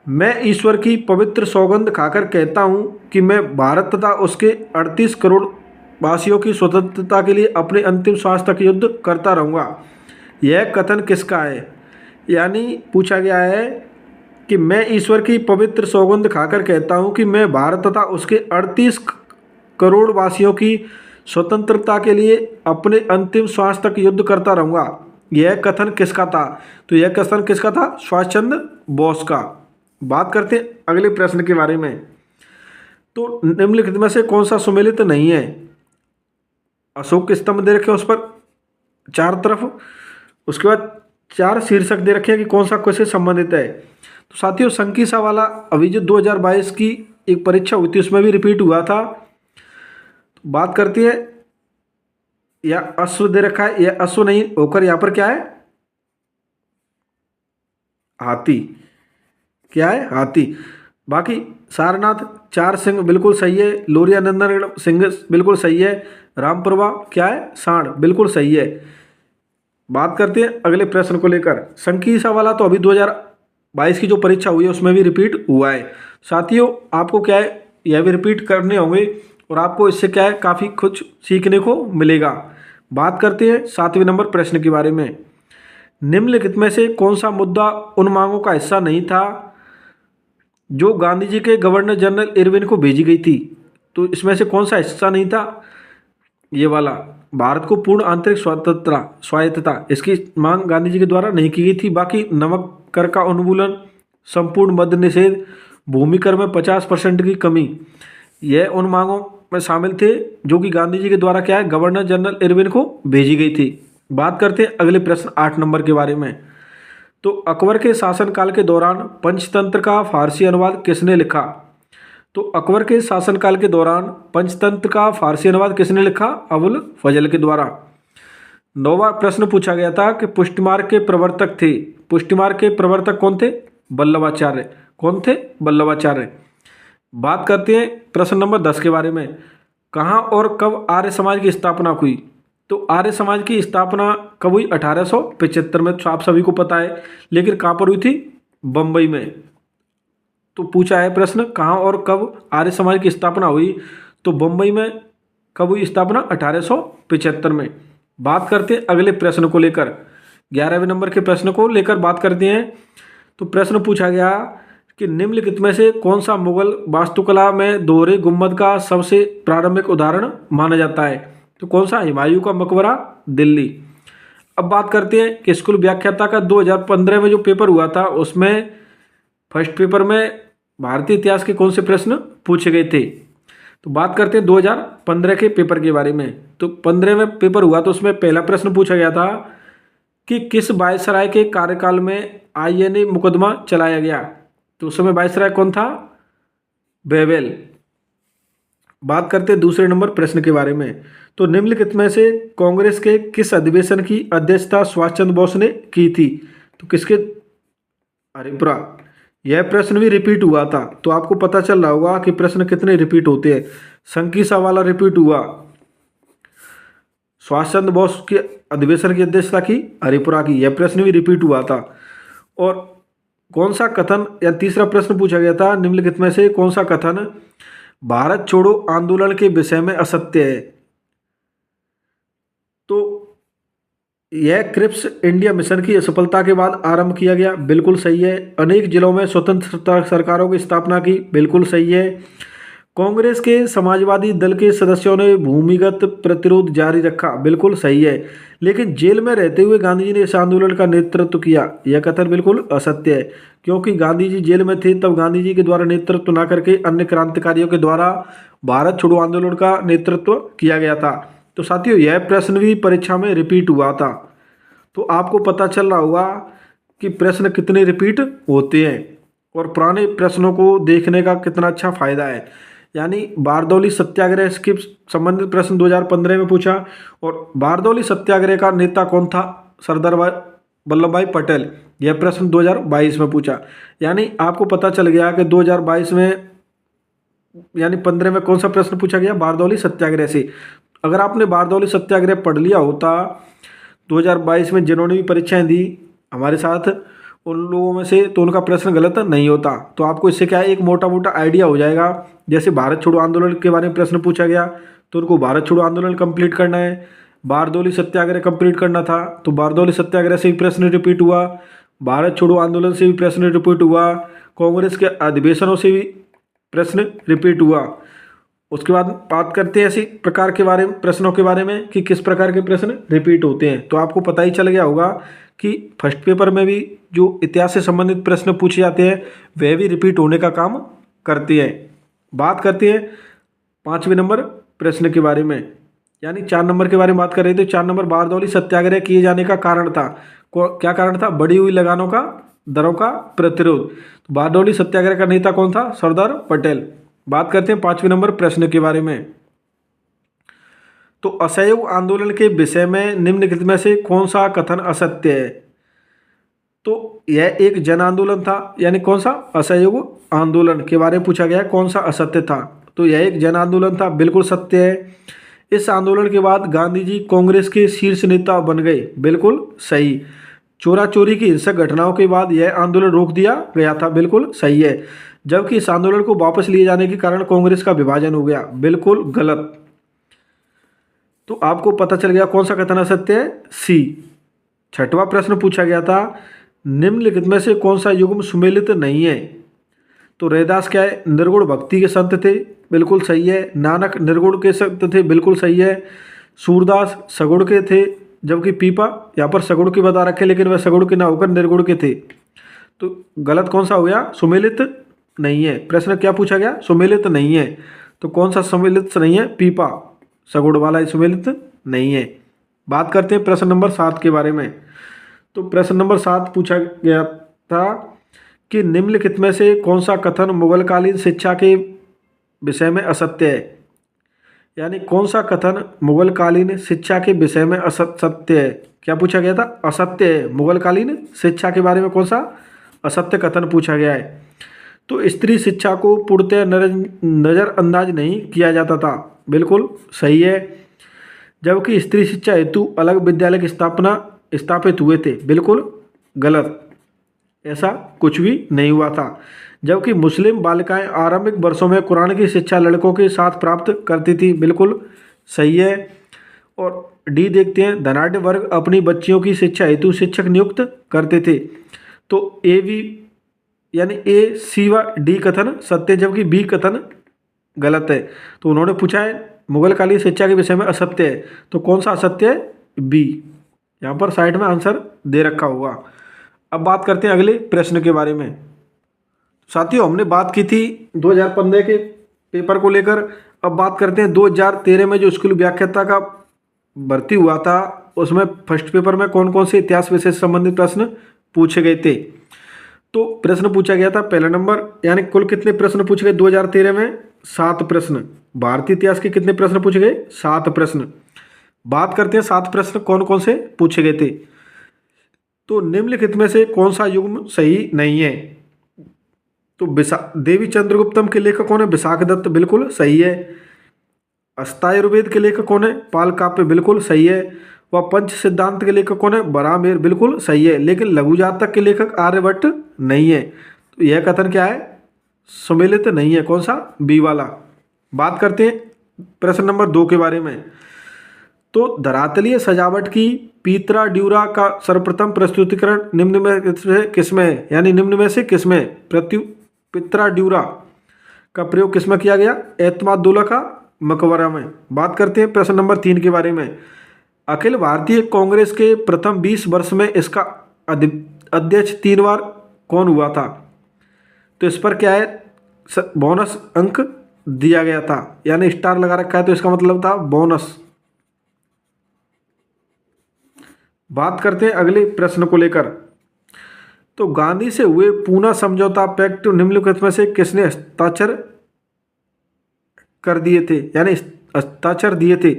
मैं ईश्वर की पवित्र सौगंध खाकर कहता हूँ कि मैं भारत तथा उसके 38 करोड़ वासियों की स्वतंत्रता के लिए अपने अंतिम श्वास तक युद्ध करता रहूँगा। यह कथन किसका है? यानी पूछा गया है कि मैं ईश्वर की पवित्र सौगंध खाकर कहता हूँ कि मैं भारत तथा उसके 38 करोड़ वासियों की स्वतंत्रता के लिए अपने अंतिम श्वास तक युद्ध करता रहूँगा। यह कथन किसका था? तो यह कथन किसका था? सुभाष चंद्र बोस का। बात करते हैं अगले प्रश्न के बारे में। तो निम्नलिखित में से कौन सा सुमेलित नहीं है? अशोक के स्तंभ दे रखे हैं उस पर 4 तरफ, उसके बाद 4 शीर्षक दे रखे हैं कि कौन सा किससे संबंधित है। तो साथियों संकीसा वाला अभिजित 2022 की एक परीक्षा हुई थी, उसमें भी रिपीट हुआ था। तो बात करती है, या अश्व दे रखा है, या अश्व नहीं होकर यहाँ पर क्या है? हाथी। क्या है? हाथी। बाकी सारनाथ 4 सिंह बिल्कुल सही है। लोरिया नंदनगढ़ सिंह बिल्कुल सही है। रामपुरवा क्या है? सांड बिल्कुल सही है। बात करते हैं अगले प्रश्न को लेकर। संकीसा वाला तो अभी 22 की जो परीक्षा हुई है उसमें भी रिपीट हुआ है। साथियों आपको क्या है, यह भी रिपीट करने होंगे और आपको इससे क्या है काफ़ी कुछ सीखने को मिलेगा। बात करते हैं 7वें नंबर प्रश्न के बारे में। निम्नलिखित में से कौन सा मुद्दा उन मांगों का हिस्सा नहीं था जो गांधी जी के गवर्नर जनरल इरविन को भेजी गई थी? तो इसमें से कौन सा हिस्सा नहीं था? ये वाला, भारत को पूर्ण आंतरिक स्वायत्तता, इसकी मांग गांधी जी के द्वारा नहीं की गई थी। बाकी नमक कर का उन्मूलन, संपूर्ण मद्य निषेध, भूमि कर में 50% की कमी, यह उन मांगों में शामिल थे जो कि गांधी जी के द्वारा क्या है गवर्नर जनरल इरविन को भेजी गई थी। बात करते हैं अगले प्रश्न 8 नंबर के बारे में। तो अकबर के शासनकाल के दौरान पंचतंत्र का फारसी अनुवाद किसने लिखा? तो अकबर के शासनकाल के दौरान पंचतंत्र का फारसी अनुवाद किसने लिखा? अबुल फजल के द्वारा। 9वां प्रश्न पूछा गया था कि पुष्टिमार्ग के प्रवर्तक थे। पुष्टिमार्ग के प्रवर्तक कौन थे? वल्लभाचार्य। कौन थे? वल्लभाचार्य। बात करते हैं प्रश्न नंबर 10 के बारे में। कहाँ और कब आर्य समाज की स्थापना हुई? तो आर्य समाज की स्थापना कब हुई? 1875 में। तो आप सभी को पता है, लेकिन कहाँ पर हुई थी? बम्बई में। तो पूछा है प्रश्न कहाँ और कब आर्य समाज की स्थापना हुई? तो बम्बई में। कब हुई स्थापना? 1875 में। बात करते हैं अगले प्रश्न को लेकर, 11वें नंबर के प्रश्न को लेकर बात करते हैं। तो प्रश्न पूछा गया कि निम्नलिखित में से कौन सा मुगल वास्तुकला में दोहरे गुंबद का सबसे प्रारंभिक उदाहरण माना जाता है? तो कौन सा? हुमायूं का मकबरा, दिल्ली। अब बात करते हैं कि स्कूल व्याख्याता का 2015 में जो पेपर हुआ था उसमें फर्स्ट पेपर में भारतीय इतिहास के कौन से प्रश्न पूछे गए थे? तो बात करते हैं 2015 के पेपर के बारे में। तो 15 में पेपर हुआ तो उसमें पहला प्रश्न पूछा गया था कि किस वायसराय के कार्यकाल में आईएनए मुकदमा चलाया गया? तो उस समय वायसराय कौन था? बेवेल। बात करते हैं दूसरे नंबर प्रश्न के बारे में। तो निम्नलिखित में से कांग्रेस के किस अधिवेशन की अध्यक्षता सुभाष चंद्र बोस ने की थी? तो किसके? हरिपुरा। यह प्रश्न भी रिपीट हुआ था, तो आपको पता चल रहा होगा कि प्रश्न कितने रिपीट होते हैं। संकिसा वाला रिपीट हुआ, सुभाष चंद्र बोस के अधिवेशन की अध्यक्षता की हरिपुरा की, यह प्रश्न भी रिपीट हुआ था। और कौन सा कथन, या तीसरा प्रश्न पूछा गया था निम्नलिखित में से कौन सा कथन भारत छोड़ो आंदोलन के विषय में असत्य है? तो यह क्रिप्स इंडिया मिशन की असफलता के बाद आरंभ किया गया, बिल्कुल सही है। अनेक जिलों में स्वतंत्र सरकारों की स्थापना की, बिल्कुल सही है। कांग्रेस के समाजवादी दल के सदस्यों ने भूमिगत प्रतिरोध जारी रखा, बिल्कुल सही है। लेकिन जेल में रहते हुए गांधी जी ने इस आंदोलन का नेतृत्व किया, यह कथन बिल्कुल असत्य है, क्योंकि गांधी जी जेल में थे तब गांधी जी के द्वारा नेतृत्व न करके अन्य क्रांतिकारियों के द्वारा भारत छोड़ो आंदोलन का नेतृत्व किया गया था। तो साथियों यह प्रश्न भी परीक्षा में रिपीट हुआ था, तो आपको पता चल रहा होगा कि प्रश्न कितने रिपीट होते हैं और पुराने प्रश्नों को देखने का कितना अच्छा फायदा है। यानी बारदौली सत्याग्रह के संबंधित प्रश्न 2015 में पूछा, और बारदौली सत्याग्रह का नेता कौन था? सरदार वल्लभ भाई पटेल, यह प्रश्न 2022 में पूछा। यानी आपको पता चल गया कि 2022 में यानी 15 में कौन सा प्रश्न पूछा गया? बारदौली सत्याग्रह से। अगर आपने बारदौली सत्याग्रह पढ़ लिया होता 2022 में जिन्होंने भी परीक्षाएं दी हमारे साथ, उन लोगों में से, तो उनका प्रश्न गलत नहीं होता। तो आपको इससे क्या है एक मोटा मोटा आइडिया हो जाएगा। जैसे भारत छोड़ो आंदोलन के बारे में प्रश्न पूछा गया तो उनको भारत छोड़ो आंदोलन कंप्लीट करना है, बारदौली सत्याग्रह कंप्लीट करना था तो बारदौली सत्याग्रह से भी प्रश्न रिपीट हुआ, भारत छोड़ो आंदोलन से भी प्रश्न रिपीट हुआ, कांग्रेस के अधिवेशनों से भी प्रश्न रिपीट हुआ। उसके बाद बात करते हैं ऐसी प्रकार के बारे में, प्रश्नों के बारे में कि किस प्रकार के प्रश्न रिपीट होते हैं। तो आपको पता ही चल गया होगा कि फर्स्ट पेपर में भी जो इतिहास से संबंधित प्रश्न पूछे जाते हैं वह भी रिपीट होने का काम करते हैं। बात करते हैं 5वें नंबर प्रश्न के बारे में, यानी 4 नंबर के बारे में बात कर रहे थे। 4 नंबर बारदौली सत्याग्रह किए जाने का कारण था, क्या कारण था? बढ़ी हुई लगानों का, दरों का प्रतिरोध। तो बारदौली सत्याग्रह का नेता कौन था? सरदार पटेल। बात करते हैं 5वें नंबर प्रश्न के बारे में। तो असहयोग आंदोलन के विषय में निम्नलिखित में से कौन सा कथन असत्य है? तो यह एक जन आंदोलन था, यानी कौन सा? असहयोग आंदोलन के बारे में पूछा गया कौन सा असत्य था? तो यह एक जन आंदोलन था, बिल्कुल सत्य है। इस आंदोलन के बाद गांधी जी कांग्रेस के शीर्ष नेता बन गए, बिल्कुल सही। चोरा चोरी की हिंसक घटनाओं के बाद यह आंदोलन रोक दिया गया था, बिल्कुल सही है। जबकि इस आंदोलन को वापस लिए जाने के कारण कांग्रेस का विभाजन हो गया, बिल्कुल गलत। तो आपको पता चल गया कौन सा कथन असत्य है, सी। छठवां प्रश्न पूछा गया था, निम्नलिखित में से कौन सा युग्म सुमेलित नहीं है। तो रैदास क्या है, निर्गुण भक्ति के संत थे, बिल्कुल सही है। नानक निर्गुण के संत थे, बिल्कुल सही है। सूरदास सगुण के थे, जबकि पीपा यहाँ पर सगुण के बता रखे, लेकिन वह सगुण के ना होकर निर्गुण के थे। तो गलत कौन सा हो गया, सुमेलित नहीं है। प्रश्न क्या पूछा गया, सुमेलित नहीं है। तो कौन सा सुमेलित नहीं है, पीपा सगुण वाला सुमेलित नहीं है। बात करते हैं प्रश्न नंबर 7 के बारे में। तो प्रश्न नंबर 7 पूछा गया था कि निम्नलिखित में से कौन सा कथन मुगलकालीन शिक्षा के विषय में असत्य है। यानी कौन सा कथन मुगलकालीन शिक्षा के विषय में असत्य है। क्या पूछा गया था, असत्य है। मुगलकालीन शिक्षा के बारे में कौन सा असत्य कथन पूछा गया है। तो स्त्री शिक्षा को पूर्णतः नज़रअंदाज नहीं किया जाता था, बिल्कुल सही है। जबकि स्त्री शिक्षा हेतु अलग विद्यालय की स्थापित हुए थे, बिल्कुल गलत। ऐसा कुछ भी नहीं हुआ था। जबकि मुस्लिम बालिकाएं आरंभिक वर्षों में कुरान की शिक्षा लड़कों के साथ प्राप्त करती थी, बिल्कुल सही है। और डी देखते हैं, धनाढ़ वर्ग अपनी बच्चियों की शिक्षा हेतु शिक्षक नियुक्त करते थे। तो ए बी यानी ए सी व डी कथन सत्य, जबकि बी कथन गलत है। तो उन्होंने पूछा है मुगलकालीन शिक्षा के विषय में असत्य है, तो कौन सा असत्य है, बी। यहाँ पर साइड में आंसर दे रखा होगा। अब बात करते हैं अगले प्रश्न के बारे में। साथियों, हमने बात की थी 2015 के पेपर को लेकर। अब बात करते हैं 2013 में जो स्कूल व्याख्याता का भर्ती हुआ था, उसमें फर्स्ट पेपर में कौन कौन से इतिहास विषय से संबंधित प्रश्न पूछे गए थे। तो प्रश्न पूछा गया था पहला नंबर, यानी कुल कितने प्रश्न पूछे गए 2013 में, 7 प्रश्न। भारतीय इतिहास के कितने प्रश्न पूछे गए, 7 प्रश्न। बात करते हैं 7 प्रश्न कौन कौन से पूछे गए थे। तो निम्नलिखित में से कौन सा युग्म सही नहीं है। तो देवी चंद्रगुप्तम के लेखक कौन है, विशाखदत्त, बिल्कुल सही है। अस्तायुर्वेद के लेखक कौन है, पाल काव्य, बिल्कुल सही है। वह पंच सिद्धांत के लेखक कौन है, बरामेर, बिल्कुल सही है। लेकिन लघु जातक के लेखक आर्यभट्ट नहीं है। तो यह कथन क्या है, सम्मिलित नहीं है, कौन सा, बी वाला। बात करते हैं प्रश्न नंबर 2 के बारे में। तो धरातलीय सजावट की पीतरा ड्यूरा का सर्वप्रथम प्रस्तुतिकरण निम्न में से किसमें है, यानी निम्न में से किसमें पित्रा ड्यूरा का प्रयोग किसमें किया गया, एतमादुल्ला का मकबरा में। बात करते हैं प्रश्न नंबर 3 के बारे में। अखिल भारतीय कांग्रेस के प्रथम 20 वर्ष में इसका अध्यक्ष 3 बार कौन हुआ था। तो इस पर क्या है, बोनस अंक दिया गया था, यानी स्टार लगा रखा है, तो इसका मतलब था बोनस। बात करते हैं अगले प्रश्न को लेकर। तो गांधी से हुए पूना समझौता पैक्ट निम्नलिखित में से किसने हस्ताक्षर कर दिए थे, यानी हस्ताक्षर दिए थे।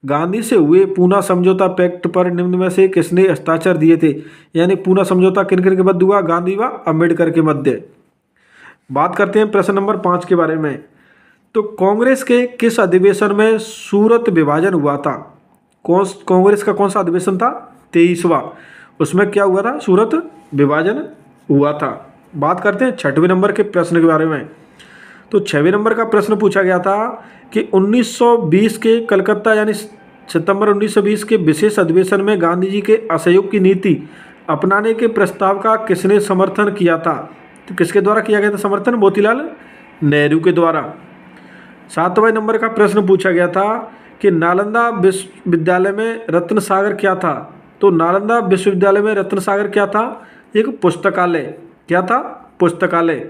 गांधी से हुए पूना समझौता पैक्ट पर निम्न में से किसने हस्ताक्षर दिए थे, यानी पूना समझौता किन किन के मध्य हुआ, गांधी व अम्बेडकर के मध्य। बात करते हैं प्रश्न नंबर 5 के बारे में। तो कांग्रेस के किस अधिवेशन में सूरत विभाजन हुआ था। कांग्रेस का कौन सा अधिवेशन था, 23वां। उसमें क्या हुआ था, सूरत विभाजन हुआ था। बात करते हैं 6वें नंबर के प्रश्न के बारे में। तो 6वें नंबर का प्रश्न पूछा गया था कि 1920 के कलकत्ता यानी सितंबर 1920 के विशेष अधिवेशन में गांधी जी के असहयोग की नीति अपनाने के प्रस्ताव का किसने समर्थन किया था। तो किसके द्वारा किया गया था समर्थन, मोतीलाल नेहरू के द्वारा। 7वें नंबर का प्रश्न पूछा गया था कि नालंदा विश्वविद्यालय में रत्न सागर क्या था। तो नालंदा विश्वविद्यालय में रत्न सागर क्या था, एक पुस्तकालय। क्या था, पुस्तकालय।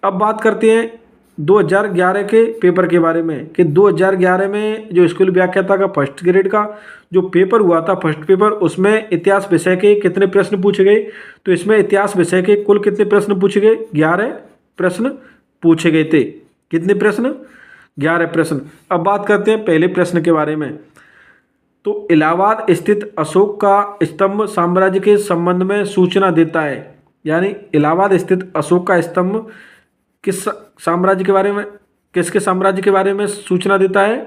अब बात करते हैं 2011 के पेपर के बारे में कि 2011 में जो स्कूल व्याख्याता का फर्स्ट ग्रेड का जो पेपर हुआ था, फर्स्ट पेपर, उसमें इतिहास विषय के कितने प्रश्न पूछे गए। तो इसमें इतिहास विषय के कुल कितने प्रश्न पूछे गए, 11 प्रश्न पूछे गए थे। कितने प्रश्न, 11 प्रश्न। अब बात करते हैं पहले प्रश्न के बारे में। तो इलाहाबाद स्थित अशोक का स्तंभ साम्राज्य के संबंध में सूचना देता है, यानी इलाहाबाद स्थित अशोक का स्तंभ किस साम्राज्य के बारे में, किसके साम्राज्य के बारे में सूचना देता है,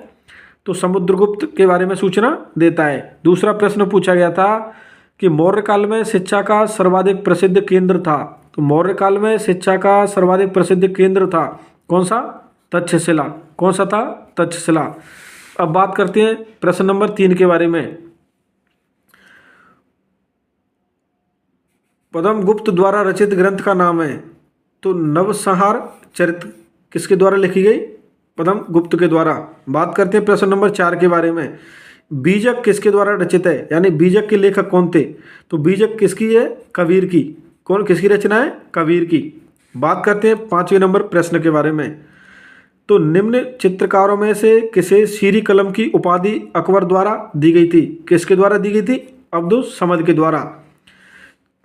तो समुद्रगुप्त के बारे में सूचना देता है। दूसरा प्रश्न पूछा गया था कि मौर्य काल में शिक्षा का सर्वाधिक प्रसिद्ध केंद्र था। तो मौर्य काल में शिक्षा का सर्वाधिक प्रसिद्ध केंद्र था कौन सा? तक्षशिला। कौन सा था? तक्षशिला। अब बात करते हैं प्रश्न नंबर 3 के बारे में। पद्म गुप्त द्वारा रचित ग्रंथ का नाम है। तो नवसंहार चरित्र किसके द्वारा लिखी गई? पद्म गुप्त के द्वारा। बात करते हैं प्रश्न नंबर 4 के बारे में। बीजक किसके द्वारा रचित है, यानी बीजक के लेखक कौन थे? तो बीजक किसकी है? कबीर की। कौन, किसकी रचना है? कबीर की। बात करते हैं 5वें नंबर प्रश्न के बारे में। तो निम्न चित्रकारों में से किसे शीरी कलम की उपाधि अकबर द्वारा दी गई थी? किसके द्वारा दी गई थी? अब्दुस समद के द्वारा।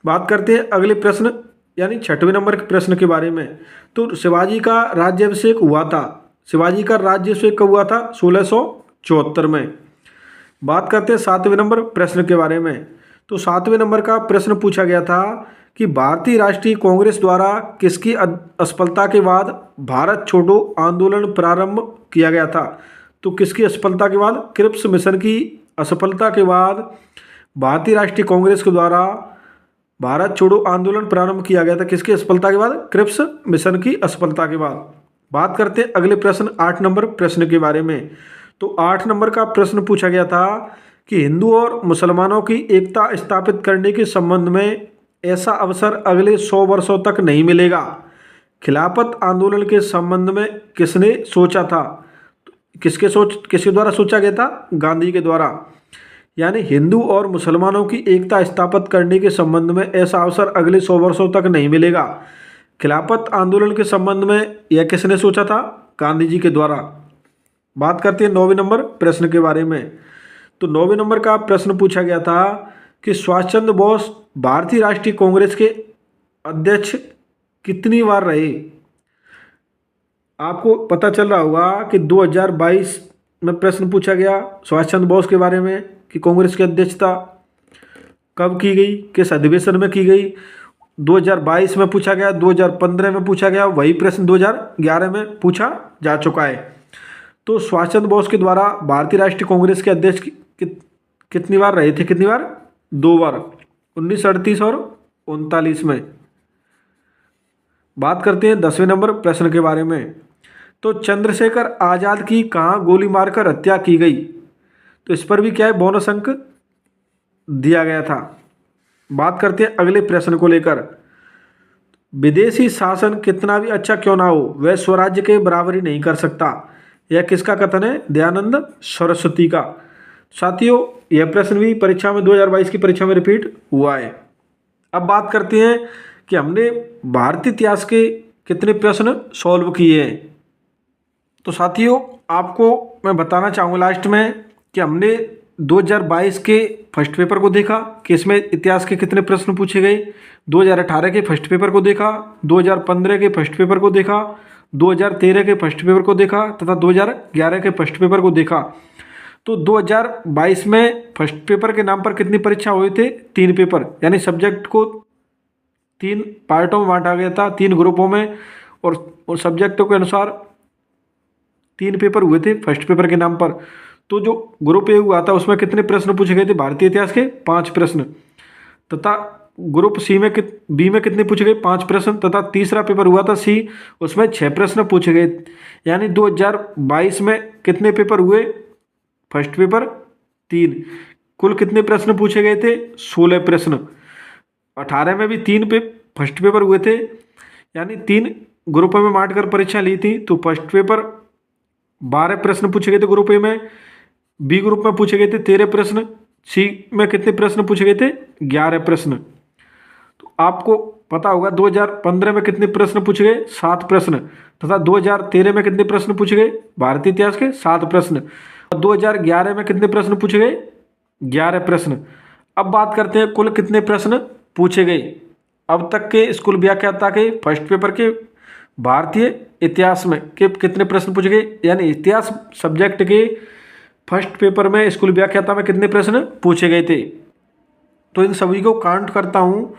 बात करते हैं अगले प्रश्न यानी 6वें नंबर के प्रश्न के बारे में। तो शिवाजी का राज्याभिषेक हुआ था। शिवाजी का राज्याभिषेक कब हुआ था? 1674 में। बात करते हैं 7वें नंबर प्रश्न के बारे में। तो 7वें नंबर का प्रश्न पूछा गया था कि भारतीय राष्ट्रीय कांग्रेस द्वारा किसकी असफलता के बाद भारत छोड़ो आंदोलन प्रारंभ किया गया था? तो किसकी असफलता के बाद? क्रिप्स मिशन की असफलता के बाद भारतीय राष्ट्रीय कांग्रेस के द्वारा भारत छोड़ो आंदोलन प्रारंभ किया गया था। किसकी असफलता के बाद? क्रिप्स मिशन की असफलता के बाद। बात करते हैं अगले प्रश्न 8 नंबर प्रश्न के बारे में। तो 8 नंबर का प्रश्न पूछा गया था कि हिंदू और मुसलमानों की एकता स्थापित करने के संबंध में ऐसा अवसर अगले 100 वर्षों तक नहीं मिलेगा। खिलाफत आंदोलन के संबंध में किसने सोचा था? किसके द्वारा सोचा गया था? गांधी के द्वारा। यानी हिंदू और मुसलमानों की एकता स्थापित करने के संबंध में ऐसा अवसर अगले 100 वर्षों तक नहीं मिलेगा। खिलाफत आंदोलन के संबंध में यह किसने सोचा था? गांधी जी के द्वारा। बात करते हैं 9वें नंबर प्रश्न के बारे में। तो 9वें नंबर का प्रश्न पूछा गया था कि सुभाष चंद्र बोस भारतीय राष्ट्रीय कांग्रेस के अध्यक्ष कितनी बार रहे? आपको पता चल रहा होगा कि 2022 में प्रश्न पूछा गया सुभाष चंद्र बोस के बारे में कि कांग्रेस की अध्यक्षता कब की गई, किस अधिवेशन में की गई। 2022 में पूछा गया, 2015 में पूछा गया, वही प्रश्न 2011 में पूछा जा चुका है। तो सुभाष चंद्र बोस के द्वारा भारतीय राष्ट्रीय कांग्रेस के अध्यक्ष कितनी बार रहे थे? कितनी बार? 2 बार, 1938 और 1939 में। बात करते हैं 10वें नंबर प्रश्न के बारे में। तो चंद्रशेखर आज़ाद की कहाँ गोली मारकर हत्या की गई? तो इस पर भी क्या है? बोनस अंक दिया गया था। बात करते हैं अगले प्रश्न को लेकर। विदेशी शासन कितना भी अच्छा क्यों ना हो वह स्वराज्य के बराबरी नहीं कर सकता। यह किसका कथन है? दयानंद सरस्वती का। साथियों, यह प्रश्न भी परीक्षा में 2022 की परीक्षा में रिपीट हुआ है। अब बात करते हैं कि हमने भारतीय इतिहास के कितने प्रश्न सॉल्व किए हैं। तो साथियों, आपको मैं बताना चाहूँगा लास्ट में कि हमने 2022 के फर्स्ट पेपर को देखा कि इसमें इतिहास के कितने प्रश्न पूछे गए, 2018 के फर्स्ट पेपर को देखा, 2015 के फर्स्ट पेपर को देखा, 2013 के फर्स्ट पेपर को देखा तथा 2011 के फर्स्ट पेपर को देखा। तो 2022 में फर्स्ट पेपर के नाम पर कितनी परीक्षा हुए थे? 3 पेपर, यानी सब्जेक्ट को 3 पार्टों में बांटा गया था, 3 ग्रुपों में, और सब्जेक्टों के अनुसार 3 पेपर हुए थे फर्स्ट पेपर के नाम पर। तो जो ग्रुप ए हुआ था उसमें कितने प्रश्न पूछे गए थे? भारतीय इतिहास के 5 प्रश्न, तथा ग्रुप बी में कितने पूछे गए? 5 प्रश्न, तथा तीसरा पेपर हुआ था सी, उसमें 6 प्रश्न पूछे गए। यानी 2022 में कितने पेपर हुए? फर्स्ट पेपर 3, कुल कितने प्रश्न पूछे गए थे? 16 प्रश्न। 18 में भी 3 फर्स्ट पेपर हुए थे, यानी 3 ग्रुपों में बांट कर परीक्षा ली थी। तो फर्स्ट पेपर 12 प्रश्न पूछे गए थे ग्रुप ए में, बी ग्रुप में पूछे गए थे 13 प्रश्न, सी में कितने प्रश्न पूछे गए थे? 11 प्रश्न। तो आपको पता होगा 2015 में कितने प्रश्न पूछे गए? 7 प्रश्न, तथा 2013 में कितने प्रश्न पूछे गए? भारतीय इतिहास के 7 प्रश्न। और 2011 में कितने प्रश्न पूछे गए? 11 प्रश्न। अब बात करते हैं कुल कितने प्रश्न पूछे गए अब तक के स्कूल व्याख्याता के फर्स्ट पेपर के भारतीय इतिहास में के कितने प्रश्न पूछे गए, यानी इतिहास सब्जेक्ट के फर्स्ट पेपर में स्कूल व्याख्याता में कितने प्रश्न पूछे गए थे। तो इन सभी को काउंट करता हूँ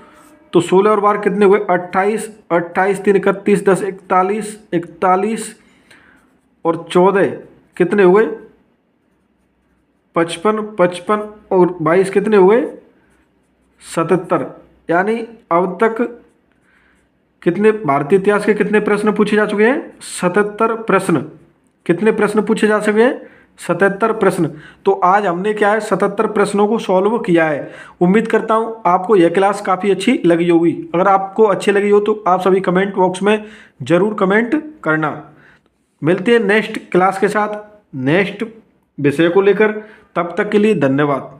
तो 16 और बार कितने हुए? 28, 28 3 31 10 41, 41 और 14 कितने हुए? 55, 55 और 22 कितने हुए? 77। यानी अब तक कितने भारतीय इतिहास के कितने प्रश्न पूछे जा चुके हैं? 77 प्रश्न। कितने प्रश्न पूछे जा चुके हैं? 77 प्रश्न। तो आज हमने क्या है 77 प्रश्नों को सॉल्व किया है। उम्मीद करता हूँ आपको यह क्लास काफ़ी अच्छी लगी होगी। अगर आपको अच्छी लगी हो तो आप सभी कमेंट बॉक्स में ज़रूर कमेंट करना। मिलते हैं नेक्स्ट क्लास के साथ, नेक्स्ट विषय को लेकर। तब तक के लिए धन्यवाद।